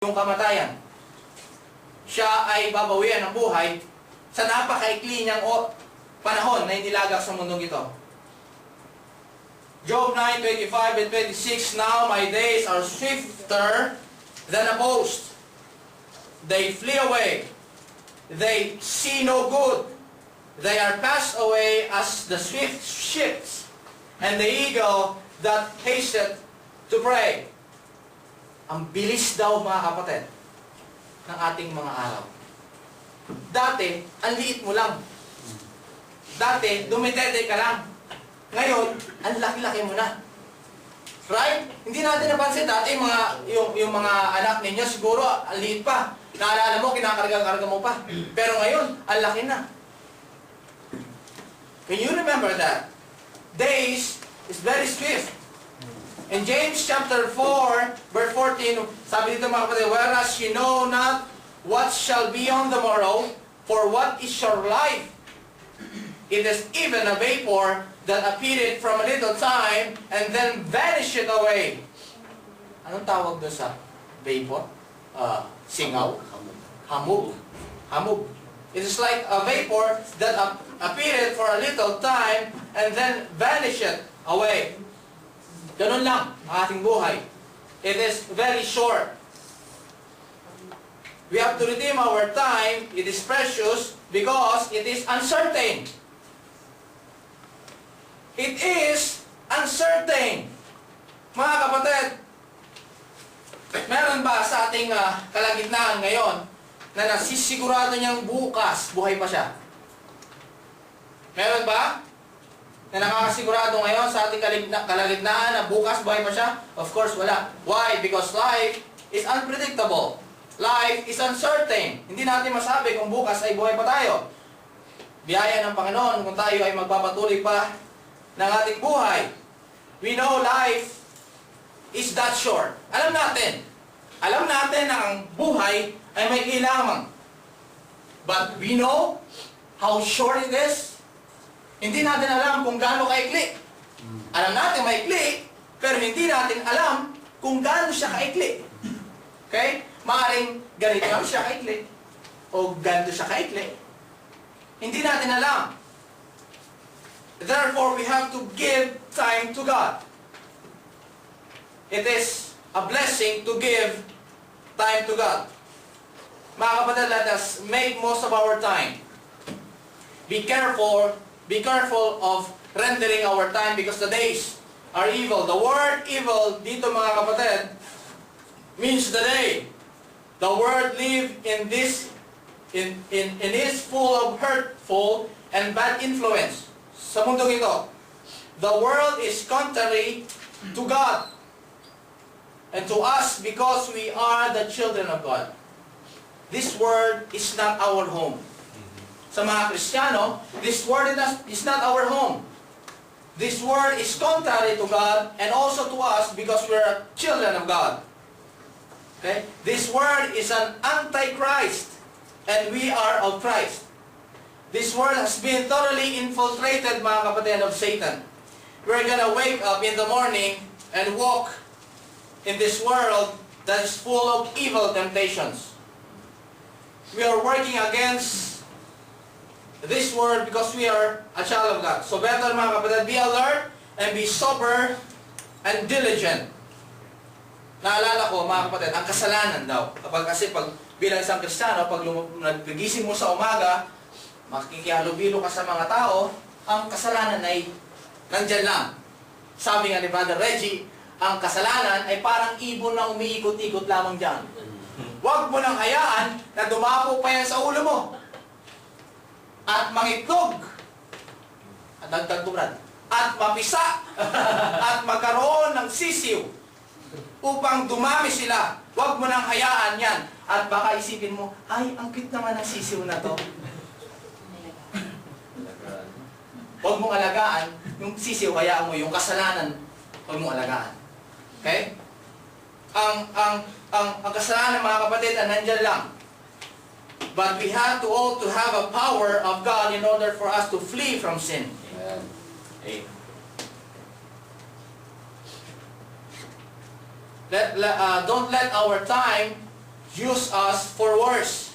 yung kamatayan. Siya ay babawian ng buhay sa napakaikli niyang panahon na inilagak sa mundong ito. Job 9:25 and 26, Now my days are swifter than a post. They flee away. They see no good. They are passed away as the swift ships, and the eagle that hasteth to prey. Ang bilis daw, mga kapatid, ng ating mga araw. Dati, ang liit mo lang. Dati, dumitete ka lang. Ngayon, ang laki-laki mo na. Right? Hindi natin napansin dati yung mga anak ninyo siguro ang liit pa. Naalala mo, kinakarga-karga mo pa. Pero ngayon, ang laki na. Can you remember that? Days is very swift. In James chapter 4, verse 14, sabi dito mga kapatid, whereas you know not what shall be on the morrow, for what is your life? It is even a vapor that appeareth from a little time and then vanisheth away. Anong tawag doon sa vapor? Singaw? Hamog. Hamog. It is like a vapor that appeareth for a little time and then vanisheth away. Ganun lang ang ating buhay. It is very short. We have to redeem our time. It is precious because it is uncertain. It is uncertain. Mga kapatid, meron ba sa ating kalagitnaan ngayon na nasisigurado niyang bukas buhay pa siya? Meron ba? Na nakakasigurado ngayon sa ating kalagitnaan na bukas buhay pa siya? Of course, wala. Why? Because life is unpredictable. Life is uncertain. Hindi natin masabi kung bukas ay buhay pa tayo. Biyaya ng Panginoon kung tayo ay magpapatuloy pa ng ating buhay. We know life is that short. Alam natin na ang buhay ay may lamang. But we know how short it is. Hindi natin alam kung gaano kaikli. Alam natin maikli, pero hindi natin alam kung gaano siya kaikli. Okay? Maaring ganito lang siya kaikli, o ganito siya kaikli. Hindi natin alam. Therefore, we have to give time to God. It is a blessing to give time to God. Mga kapatid, let us make most of our time. Be careful of rendering our time because the days are evil. The word evil dito, mga kapatid, means the day. The word live in this is full of hurtful and bad influence. Sa mundong ito, the world is contrary to God and to us because we are the children of God. This world is not our home. Sa mga Kristiyano, this world is not our home. This world is contrary to God and also to us because we are children of God. Okay? This world is an antichrist and we are of Christ. This world has been thoroughly infiltrated, mga kapatid, of Satan. We're gonna wake up in the morning and walk in this world that is full of evil temptations. We are working against this world because we are a child of God. So better, mga kapatid, be alert and be sober and diligent. Naalala ko, mga kapatid, ang kasalanan daw. Kasi bilang isang Kristiyano, pag nagigising mo sa umaga, makikihalubilo ka sa mga tao, ang kasalanan ay nandyan lang. Sabi nga ni Brother Reggie, ang kasalanan ay parang ibon na umiikot-ikot lamang dyan. Huwag mo nang hayaan na dumapo pa yan sa ulo mo. At mangitlog. At nagtagturan. At mapisa. At magkaroon ng sisiw. Upang dumami sila. Huwag mo nang hayaan yan. At baka isipin mo, ay, ang cute naman ng sisiw na to. Huwag mong alagaan yung sisiw, hayaan mo yung kasalanan, huwag mong alagaan. Okay? Ang kasalanan, mga kapatid, ay nandyan lang. But we have to all to have a power of God in order for us to flee from sin. Amen. Don't let our time use us for worse.